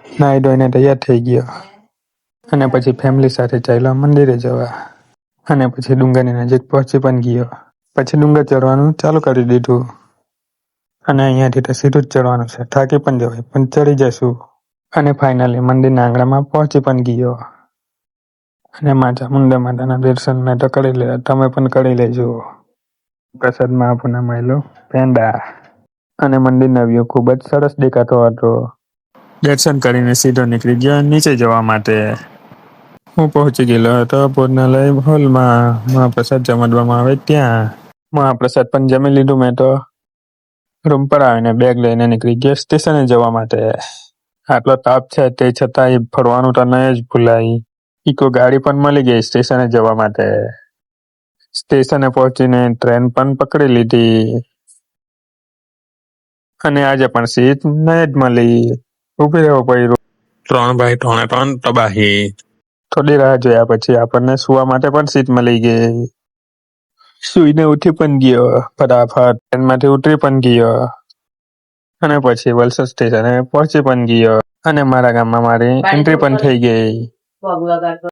નાઈ ધોઈને તૈયાર થઈ ગયો અને પછી ફેમિલી સાથે ચાલ્યો મંદિરે જવા અને પછી ડુંગરની નજીક પહોંચી પણ ગયો. પછી ડુંગર ચડવાનું ચાલુ કરી દીધું અને અહીંયાથી તો સીધું જ ચડવાનું છે. થાકી પણ જવાય પણ ચડી જશું અને ફાઇનલી મંદિરના આંગણામાં પહોંચી પણ ગયો અને ચામુંડા માતાના દર્શન મેં તો કરી લીધા. તમે પણ કરી લેજો. પ્રસાદમાં આપણને મળેલો પેંડા અને મંદિરનો વ્યૂ ખૂબ જ સરસ દેખાતો હતો. દર્શન કરીને સીધો નીકળી ગયો નીચે જવા માટે. હું પહોંચી ગયેલો હતો ભોજનાલય હોલમાં. મહાપ્રસાદ જમાડવામાં આવે ત્યાં મહાપ્રસાદ પણ જમી લીધું. મેં તો રૂમ પર આવીને બેગ લઈને નીકળી ગયો સ્ટેશને જવા માટે. આટલો તાપ છે તે છતાંય ફરવાનું તો નહીં જ ભૂલાય. ઇકો ગાડી પણ મળી ગઈ સ્ટેશને જવા માટે. સ્ટેશને પહોંચીને ટ્રેન પણ પકડી લીધી અને આજે પણ સીટ નહીં જ મળી. ઊભી રહેવું પડ્યું. 3x3 તબાહી. થોડી રાહ જોયા પછી આપણને સુવા માટે પણ સીટ મળી ગઈ. સુઈને ઉઠી પણ ગયો ફટાફટ. ટ્રેનમાંથી ઉતરી પણ ગયો અને પછી વલસાડ સ્ટેશને પહોંચી પણ ગયો અને મારા ગામમાં મારી એન્ટ્રી પણ થઈ ગઈ.